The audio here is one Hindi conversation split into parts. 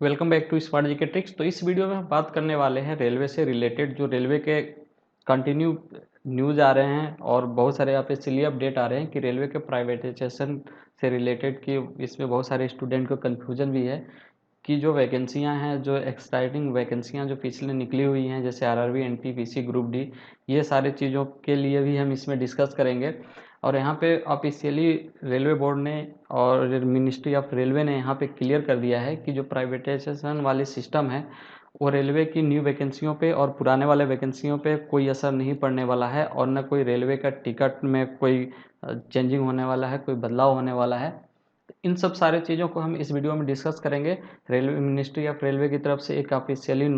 Welcome back to smart GK tricks. तो इस वीडियो में हम बात करने वाले हैं रेलवे से रिलेटेड, जो रेलवे के कंटिन्यू न्यूज़ आ रहे हैं और बहुत सारे यहाँ पे इसलिए अपडेट आ रहे हैं कि रेलवे के प्राइवेटाइजेशन से रिलेटेड कि इसमें बहुत सारे स्टूडेंट को कन्फ्यूजन भी है कि जो वैकेंसियां हैं, जो एक्साइटिंग वैकेंसियां जो पिछले निकली हुई हैं, जैसे आरआरबी, एनटीपीसी, ग्रुप डी, ये सारी चीज़ों के लिए भी हम इसमें डिस्कस करेंगे। और यहाँ पे ऑफिशियली रेलवे बोर्ड ने और मिनिस्ट्री ऑफ रेलवे ने यहाँ पे क्लियर कर दिया है कि जो प्राइवेटाइजेशन वाले सिस्टम है वो रेलवे की न्यू वैकेंसियों पे और पुराने वाले वैकेंसियों पे कोई असर नहीं पड़ने वाला है, और न कोई रेलवे का टिकट में कोई चेंजिंग होने वाला है, कोई बदलाव होने वाला है। इन सब सारे चीज़ों को हम इस वीडियो में डिस्कस करेंगे। रेलवे मिनिस्ट्री ऑफ रेलवे की तरफ से एक ऑफिशियली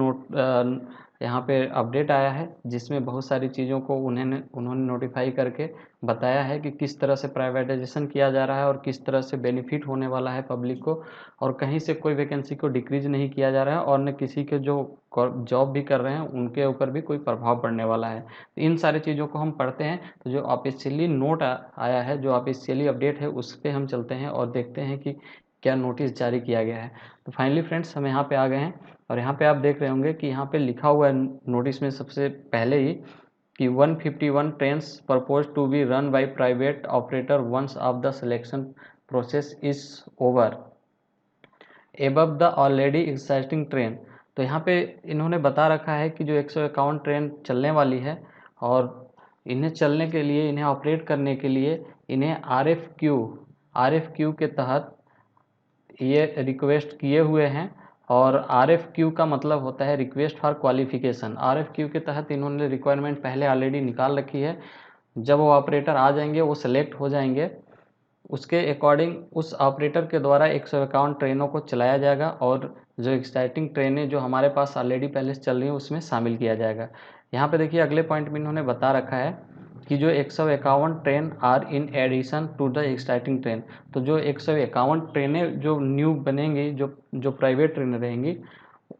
यहाँ पे अपडेट आया है, जिसमें बहुत सारी चीज़ों को उन्होंने नोटिफाई करके बताया है कि किस तरह से प्राइवेटाइजेशन किया जा रहा है और किस तरह से बेनिफिट होने वाला है पब्लिक को, और कहीं से कोई वैकेंसी को डिक्रीज नहीं किया जा रहा है, और न किसी के जो जॉब भी कर रहे हैं उनके ऊपर भी कोई प्रभाव पड़ने वाला है। तो इन सारी चीज़ों को हम पढ़ते हैं। तो जो ऑफिशियली नोट आया है, जो ऑफिशियली अपडेट है, उस पर हम चलते हैं और देखते हैं कि क्या नोटिस जारी किया गया है। तो फाइनली फ्रेंड्स, हम यहाँ पे आ गए हैं और यहाँ पे आप देख रहे होंगे कि यहाँ पे लिखा हुआ है नोटिस में सबसे पहले ही कि 151 trains propose to be run by private operator once of the selection process is over above the already existing train. तो यहाँ पे इन्होंने बता रखा है कि जो 151 ट्रेन चलने वाली है, और इन्हें चलने के लिए, इन्हें ऑपरेट करने के लिए इन्हें आरएफक्यू के तहत ये रिक्वेस्ट किए हुए हैं। और आरएफक्यू का मतलब होता है रिक्वेस्ट फॉर क्वालिफिकेशन। आरएफक्यू के तहत इन्होंने रिक्वायरमेंट पहले ऑलरेडी निकाल रखी है। जब वो ऑपरेटर आ जाएंगे, वो सेलेक्ट हो जाएंगे, उसके अकॉर्डिंग उस ऑपरेटर के द्वारा 151 ट्रेनों को चलाया जाएगा, और जो एक्साइटिंग ट्रेनें जो हमारे पास ऑलरेडी पहले से चल रही हैं उसमें शामिल किया जाएगा। यहाँ पे देखिए अगले पॉइंट में इन्होंने बता रखा है कि जो 151 train are in addition to the exciting train. तो जो 151 ट्रेनें जो न्यू बनेंगी, जो प्राइवेट ट्रेनें रहेंगी,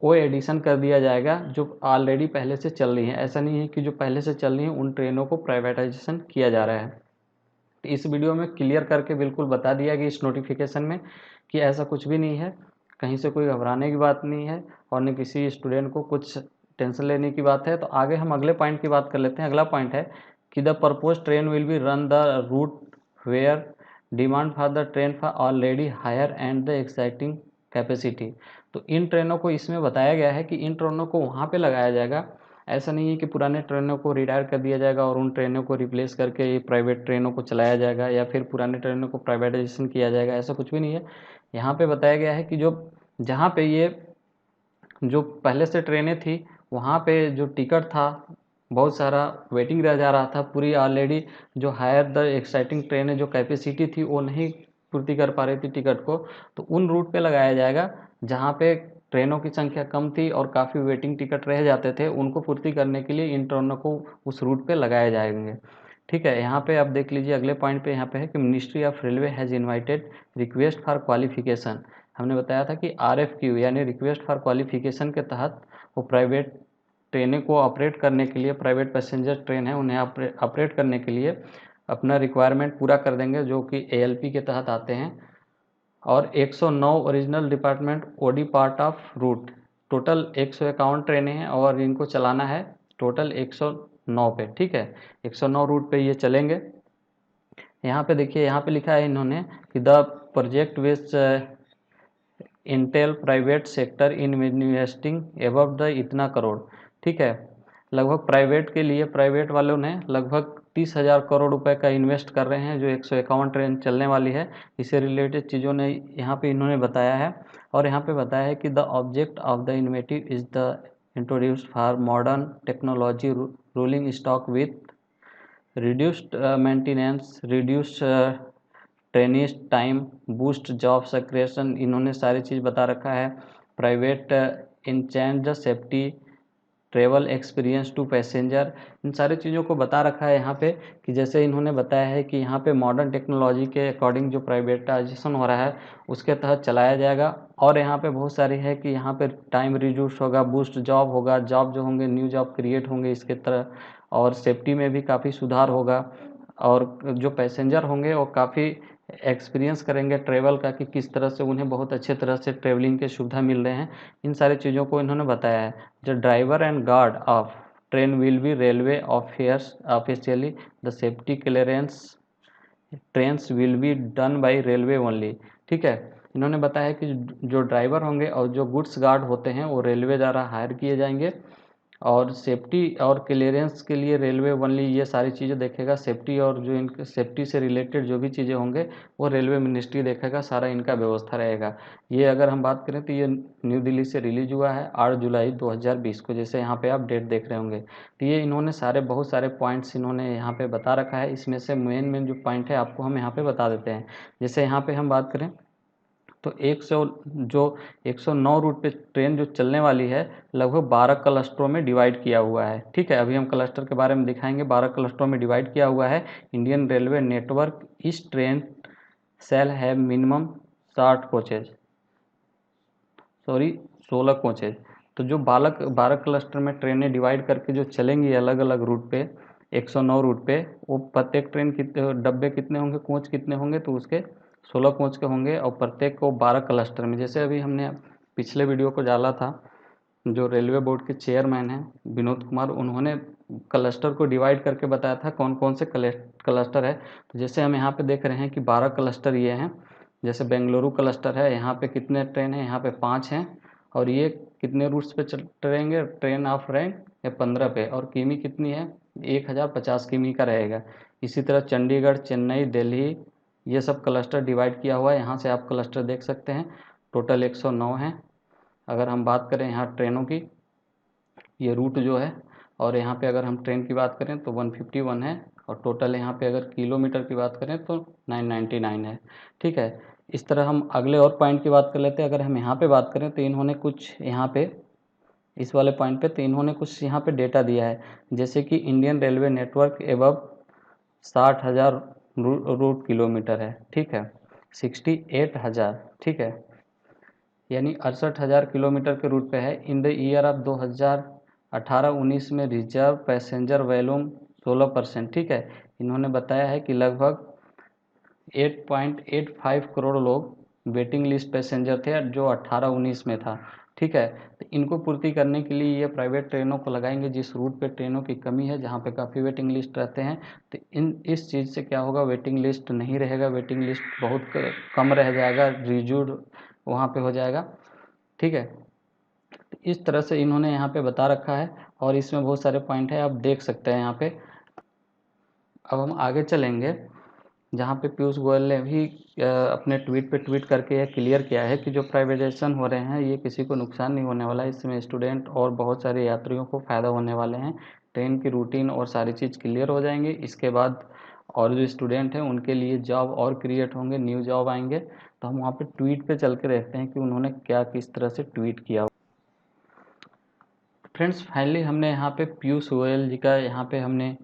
वो एडिशन कर दिया जाएगा जो ऑलरेडी पहले से चल रही हैं। ऐसा नहीं है कि जो पहले से चल रही हैं उन ट्रेनों को प्राइवेटाइजेशन किया जा रहा है। तो इस वीडियो में क्लियर करके बिल्कुल बता दिया कि इस नोटिफिकेशन में कि ऐसा कुछ भी नहीं है, कहीं से कोई घबराने की बात नहीं है, और न किसी स्टूडेंट को कुछ टेंशन लेने की बात है। तो आगे हम अगले पॉइंट की बात कर लेते हैं। अगला पॉइंट है कि the propose train will be run the route where demand for the train for already higher and the exciting capacity. तो इन ट्रेनों को इसमें बताया गया है कि इन ट्रेनों को वहाँ पे लगाया जाएगा। ऐसा नहीं है कि पुराने ट्रेनों को रिटायर कर दिया जाएगा और उन ट्रेनों को रिप्लेस करके प्राइवेट ट्रेनों को चलाया जाएगा, या फिर पुराने ट्रेनों को प्राइवेटाइजेशन किया जाएगा। ऐसा कुछ भी नहीं है। यहाँ पे बताया गया है कि जो जहाँ पे ये जो पहले से ट्रेनें थी, वहाँ पे जो टिकट था बहुत सारा वेटिंग रह जा रहा था, पूरी ऑलरेडी जो हायर द एक्साइटिंग ट्रेनें जो कैपेसिटी थी वो नहीं पूर्ति कर पा रही थी टिकट को। तो उन रूट पे लगाया जाएगा जहाँ पे ट्रेनों की संख्या कम थी और काफ़ी वेटिंग टिकट रह जाते थे, उनको पूर्ति करने के लिए इन ट्रेनों को उस रूट पे लगाए जाएंगे। ठीक है, यहाँ पे आप देख लीजिए अगले पॉइंट पे यहाँ पे है कि ministry of railway has invited request for qualification. हमने बताया था कि आरएफक्यू यानी रिक्वेस्ट फॉर क्वालिफिकेशन के तहत वो प्राइवेट ट्रेनें को ऑपरेट करने के लिए, प्राइवेट पैसेंजर ट्रेन है उन्हें ऑपरेट करने के लिए अपना रिक्वायरमेंट पूरा कर देंगे, जो कि एएलपी के तहत आते हैं। और 109 original department OD part of route. Total 151 ट्रेनें हैं और इनको चलाना है टोटल 109 पे। ठीक है, 109 रूट पे ये चलेंगे। यहाँ पे देखिए, यहाँ पे लिखा है इन्होंने कि the project which Intel private sector in investing above the इतना करोड़। ठीक है, लगभग प्राइवेट के लिए, प्राइवेट वालों ने लगभग 30,000 करोड़ रुपए का इन्वेस्ट कर रहे हैं जो 151 ट्रेन चलने वाली है। इससे रिलेटेड चीज़ों ने यहाँ पे इन्होंने बताया है। और यहाँ पे बताया है कि the object of the innovative is the introduced for modern technology rolling stock with reduced maintenance, reduced transit time, boost job creation. इन्होंने सारी चीज़ बता रखा है। Private enhanced safety, travel experience to passenger, इन सारी चीज़ों को बता रखा है यहाँ पे कि जैसे इन्होंने बताया है कि यहाँ पे मॉडर्न टेक्नोलॉजी के अकॉर्डिंग जो प्राइवेटाइजेशन हो रहा है उसके तहत चलाया जाएगा। और यहाँ पे बहुत सारी है कि यहाँ पे टाइम रिड्यूस होगा, बूस्ट जॉब होगा, जॉब जो होंगे न्यू जॉब क्रिएट होंगे इसके तरह, और सेफ्टी में भी काफ़ी सुधार होगा, और जो पैसेंजर होंगे वो काफ़ी एक्सपीरियंस करेंगे ट्रेवल का कि किस तरह से उन्हें बहुत अच्छे तरह से ट्रेवलिंग के सुविधा मिल रहे हैं। इन सारी चीज़ों को इन्होंने बताया है। जो driver and guard of train will B railway affairs officially, the safety clearance trains will be done by railway only. ठीक है, इन्होंने बताया है कि जो ड्राइवर होंगे और जो गुड्स गार्ड होते हैं वो रेलवे द्वारा हायर किए जाएंगे, और सेफ्टी और क्लियरेंस के लिए रेलवे ओनली ये सारी चीज़ें देखेगा। सेफ्टी और जो इनके सेफ्टी से रिलेटेड जो भी चीज़ें होंगे वो रेलवे मिनिस्ट्री देखेगा, सारा इनका व्यवस्था रहेगा। ये अगर हम बात करें तो ये न्यू दिल्ली से रिलीज हुआ है 8 जुलाई 2020 को, जैसे यहाँ पे आप डेट देख रहे होंगे। तो ये इन्होंने बहुत सारे पॉइंट्स इन्होंने यहाँ पे बता रखा है। इसमें से मेन जो पॉइंट है आपको हम यहाँ पे बता देते हैं। जैसे यहाँ पे हम बात करें तो 109 रूट पे ट्रेन जो चलने वाली है लगभग 12 क्लस्टरों में डिवाइड किया हुआ है। ठीक है, अभी हम क्लस्टर के बारे में दिखाएंगे। 12 क्लस्टरों में डिवाइड किया हुआ है। इंडियन रेलवे नेटवर्क इस ट्रेन सेल है मिनिमम 60 कोचेज, सॉरी 16 कोचेज। तो जो 12 क्लस्टर में ट्रेनें डिवाइड करके जो चलेंगी अलग अलग रूट पे 109 रूट पे, वो प्रत्येक ट्रेन कितने डब्बे कितने होंगे, कोच कितने होंगे, तो उसके 16 कोच के होंगे, और प्रत्येक को 12 क्लस्टर में। जैसे अभी हमने पिछले वीडियो को डाला था, जो रेलवे बोर्ड के चेयरमैन हैं विनोद कुमार, उन्होंने क्लस्टर को डिवाइड करके बताया था कौन कौन से क्लस्टर है। तो जैसे हम यहाँ पे देख रहे हैं कि 12 क्लस्टर ये हैं। जैसे बेंगलुरु क्लस्टर है, यहाँ पे कितने ट्रेन हैं, यहाँ पे 5 हैं, और ये कितने रूट्स पे चलेंगे, ट्रेन ऑफ रैंक या 15 पे, और किमी कितनी है 1050 किमी का रहेगा। इसी तरह चंडीगढ़, चेन्नई, दिल्ली, ये सब क्लस्टर डिवाइड किया हुआ है। यहाँ से आप क्लस्टर देख सकते हैं, टोटल 109 हैं। अगर हम बात करें यहाँ ट्रेनों की, ये रूट जो है, और यहाँ पे अगर हम ट्रेन की बात करें तो 151 है, और टोटल यहाँ पे अगर किलोमीटर की बात करें तो 999 है। ठीक है, इस तरह हम अगले और पॉइंट की बात कर लेते हैं। अगर हम यहाँ पे बात करें तो इन्होंने कुछ यहाँ पे इस वाले पॉइंट पे तो इन्होंने कुछ यहाँ पे डेटा दिया है, जैसे कि Indian railway network above 60,000 route kilometre है। ठीक है, 68,000, ठीक है, यानी 68,000 किलोमीटर के रूट पे है। इन द ईयर ऑफ 2018-19 में रिजर्व पैसेंजर वॉल्यूम 16%। ठीक है, इन्होंने बताया है कि लगभग 8.85 करोड़ लोग वेटिंग लिस्ट पैसेंजर थे जो 18-19 में था। ठीक है, तो इनको पूर्ति करने के लिए ये प्राइवेट ट्रेनों को लगाएंगे जिस रूट पे ट्रेनों की कमी है, जहाँ पे काफ़ी वेटिंग लिस्ट रहते हैं। तो इस चीज़ से क्या होगा, वेटिंग लिस्ट नहीं रहेगा, वेटिंग लिस्ट बहुत कम रह जाएगा, रिज्यूड वहाँ पे हो जाएगा। ठीक है, तो इस तरह से इन्होंने यहाँ पे बता रखा है, और इसमें बहुत सारे पॉइंट है, आप देख सकते हैं यहाँ पे। अब हम आगे चलेंगे, जहाँ पे पीयूष गोयल ने भी अपने ट्वीट पे ट्वीट करके यह क्लियर किया है कि जो प्राइवेटाइजेशन हो रहे हैं ये किसी को नुकसान नहीं होने वाला है। इसमें स्टूडेंट और बहुत सारे यात्रियों को फ़ायदा होने वाले हैं। ट्रेन की रूटीन और सारी चीज़ क्लियर हो जाएंगे। इसके बाद और जो स्टूडेंट हैं उनके लिए जॉब और क्रिएट होंगे, न्यू जॉब आएंगे। तो हम वहाँ पे ट्वीट पे चल के देखते हैं कि उन्होंने क्या किस तरह से ट्वीट किया। फ्रेंड्स, फाइनली हमने यहाँ पे पीयूष गोयल जी का, यहाँ पे हमने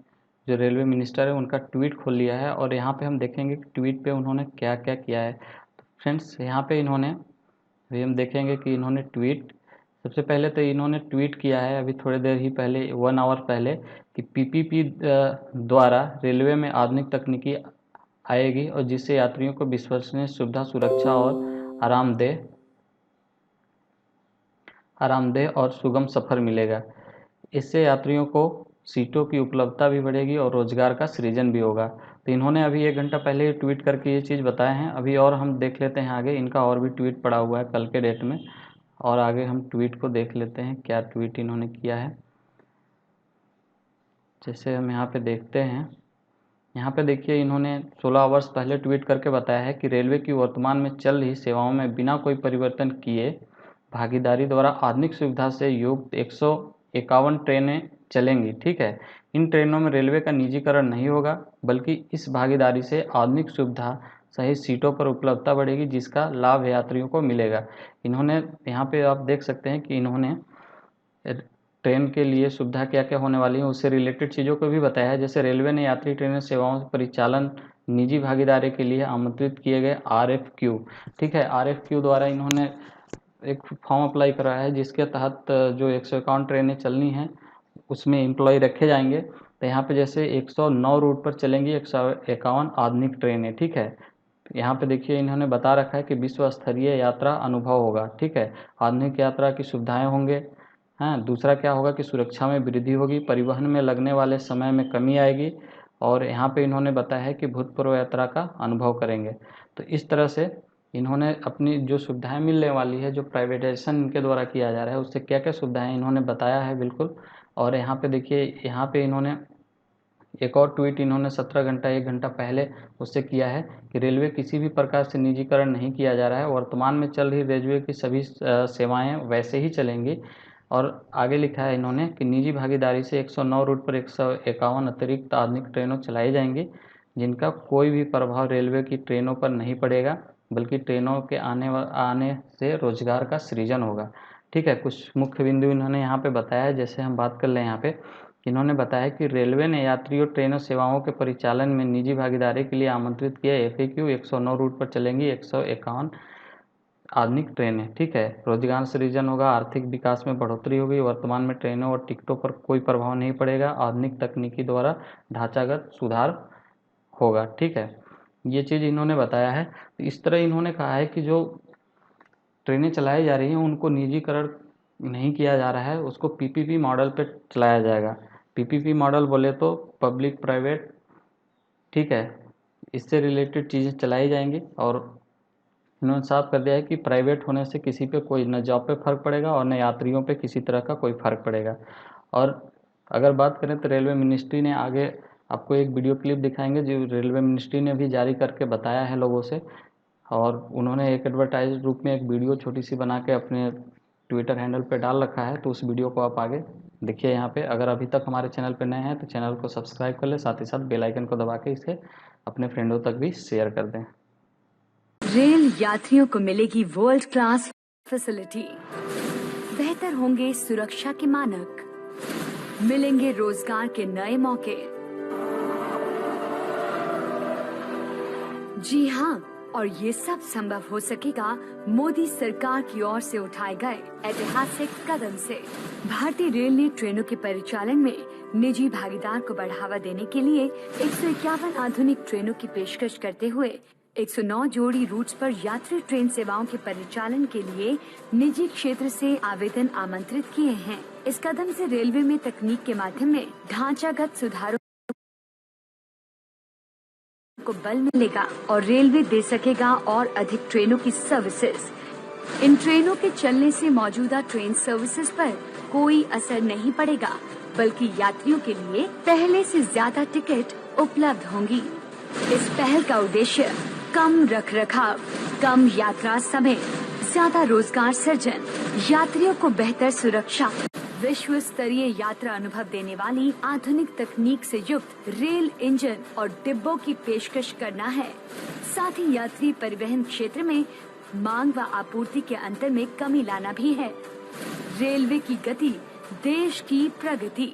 जो रेलवे मिनिस्टर है उनका ट्वीट खोल लिया है, और यहाँ पे हम देखेंगे कि ट्वीट पे उन्होंने क्या क्या किया है। तो फ्रेंड्स, यहाँ पे इन्होंने, अभी हम देखेंगे कि इन्होंने ट्वीट, सबसे पहले तो इन्होंने ट्वीट किया है अभी थोड़ी देर ही पहले, 1 आवर पहले, कि पीपीपी द्वारा रेलवे में आधुनिक तकनीकी आएगी और जिससे यात्रियों को विश्वसनीय सुविधा, सुरक्षा और आरामदेह और सुगम सफ़र मिलेगा। इससे यात्रियों को सीटों की उपलब्धता भी बढ़ेगी और रोजगार का सृजन भी होगा। तो इन्होंने अभी 1 घंटा पहले ट्वीट करके ये चीज़ बताए हैं। अभी और हम देख लेते हैं आगे, इनका और भी ट्वीट पड़ा हुआ है कल के डेट में, और आगे हम ट्वीट को देख लेते हैं क्या ट्वीट इन्होंने किया है। जैसे हम यहाँ पे देखते हैं, यहाँ पे देखिए इन्होंने 16 आवर्स पहले ट्वीट करके बताया है कि रेलवे की वर्तमान में चल रही सेवाओं में बिना कोई परिवर्तन किए भागीदारी द्वारा आधुनिक सुविधा से युक्त 151 ट्रेनें चलेंगी। ठीक है, इन ट्रेनों में रेलवे का निजीकरण नहीं होगा, बल्कि इस भागीदारी से आधुनिक सुविधा सहित सीटों पर उपलब्धता बढ़ेगी जिसका लाभ यात्रियों को मिलेगा। इन्होंने यहाँ पे आप देख सकते हैं कि इन्होंने ट्रेन के लिए सुविधा क्या क्या होने वाली है उससे रिलेटेड चीज़ों को भी बताया है। जैसे रेलवे ने यात्री ट्रेन सेवाओं परिचालन निजी भागीदारी के लिए आमंत्रित किए गए RFQ, ठीक है, RFQ द्वारा इन्होंने एक फॉर्म अप्लाई कराया है जिसके तहत जो 151 ट्रेनें चलनी हैं उसमें एम्प्लॉय रखे जाएंगे। तो यहाँ पे जैसे 109 रूट पर चलेंगी 151 आधुनिक ट्रेनें। ठीक है, यहाँ पे देखिए इन्होंने बता रखा है कि विश्व स्तरीय यात्रा अनुभव होगा, ठीक है। आधुनिक यात्रा की सुविधाएं होंगे। हाँ, दूसरा क्या होगा कि सुरक्षा में वृद्धि होगी, परिवहन में लगने वाले समय में कमी आएगी, और यहाँ पे इन्होंने बताया है कि भूतपूर्व यात्रा का अनुभव करेंगे। तो इस तरह से इन्होंने अपनी जो सुविधाएं मिलने वाली है, जो प्राइवेटाइजेशन इनके द्वारा किया जा रहा है, उससे क्या क्या सुविधाएं इन्होंने बताया है बिल्कुल। और यहाँ पे देखिए, यहाँ पे इन्होंने एक और ट्वीट इन्होंने 17 घंटा 1 घंटा पहले उससे किया है कि रेलवे किसी भी प्रकार से निजीकरण नहीं किया जा रहा है, वर्तमान में चल रही रेलवे की सभी सेवाएं वैसे ही चलेंगी। और आगे लिखा है इन्होंने कि निजी भागीदारी से 109 रूट पर 151 अतिरिक्त आधुनिक ट्रेनों चलाई जाएंगी, जिनका कोई भी प्रभाव रेलवे की ट्रेनों पर नहीं पड़ेगा, बल्कि ट्रेनों के आने से रोजगार का सृजन होगा, ठीक है। कुछ मुख्य बिंदु इन्होंने यहाँ पे बताया है, जैसे हम बात कर लें यहाँ पे। इन्होंने बताया कि रेलवे ने यात्रियों ट्रेनों सेवाओं के परिचालन में निजी भागीदारी के लिए आमंत्रित किया। FAQ 109 रूट पर चलेंगी 151 आधुनिक ट्रेनें, ठीक है। रोजगार सृजन होगा, आर्थिक विकास में बढ़ोतरी होगी, वर्तमान में ट्रेनों और टिकटों पर कोई प्रभाव नहीं पड़ेगा, आधुनिक तकनीकी द्वारा ढांचागत सुधार होगा, ठीक है। ये चीज़ इन्होंने बताया है। तो इस तरह इन्होंने कहा है कि जो ट्रेनें चलाई जा रही हैं उनको निजीकरण नहीं किया जा रहा है, उसको PPP मॉडल पे चलाया जाएगा। PPP मॉडल बोले तो पब्लिक प्राइवेट, ठीक है, इससे रिलेटेड चीज़ें चलाई जाएंगी। और इन्होंने साफ कर दिया है कि प्राइवेट होने से किसी पे कोई न जॉब पे फ़र्क पड़ेगा और न यात्रियों पे किसी तरह का कोई फ़र्क पड़ेगा। और अगर बात करें तो रेलवे मिनिस्ट्री ने आगे आपको एक वीडियो क्लिप दिखाएंगे जो रेलवे मिनिस्ट्री ने भी जारी करके बताया है लोगों से, और उन्होंने एक एडवर्टाइज रूप में एक वीडियो छोटी सी बना के अपने ट्विटर हैंडल पे डाल रखा है। तो उस वीडियो को आप आगे देखिए यहाँ पे। अगर अभी तक हमारे चैनल पे नए हैं तो चैनल को सब्सक्राइब कर ले, साथ ही साथ बेल आइकन को दबा के इसे अपने फ्रेंडों तक भी शेयर कर दें। रेल यात्रियों को मिलेगी वर्ल्ड क्लास फैसिलिटी, बेहतर होंगे सुरक्षा के मानक, मिलेंगे रोजगार के नए मौके। जी हाँ, और ये सब संभव हो सकेगा मोदी सरकार की ओर से उठाए गए ऐतिहासिक कदम से। भारतीय रेल ने ट्रेनों के परिचालन में निजी भागीदार को बढ़ावा देने के लिए 151 आधुनिक ट्रेनों की पेशकश करते हुए 109 जोड़ी रूट्स पर यात्री ट्रेन सेवाओं के परिचालन के लिए निजी क्षेत्र से आवेदन आमंत्रित किए हैं। इस कदम से रेलवे में तकनीक के माध्यम में ढांचागत सुधारों को बल मिलेगा और रेलवे दे सकेगा और अधिक ट्रेनों की सर्विसेज। इन ट्रेनों के चलने से मौजूदा ट्रेन सर्विसेज पर कोई असर नहीं पड़ेगा, बल्कि यात्रियों के लिए पहले से ज्यादा टिकट उपलब्ध होंगी। इस पहल का उद्देश्य कम रखरखाव, कम यात्रा समय, ज्यादा रोजगार सृजन, यात्रियों को बेहतर सुरक्षा, विश्व स्तरीय यात्रा अनुभव देने वाली आधुनिक तकनीक से युक्त रेल इंजन और डिब्बों की पेशकश करना है। साथ ही यात्री परिवहन क्षेत्र में मांग व आपूर्ति के अंतर में कमी लाना भी है। रेलवे की गति, देश की प्रगति।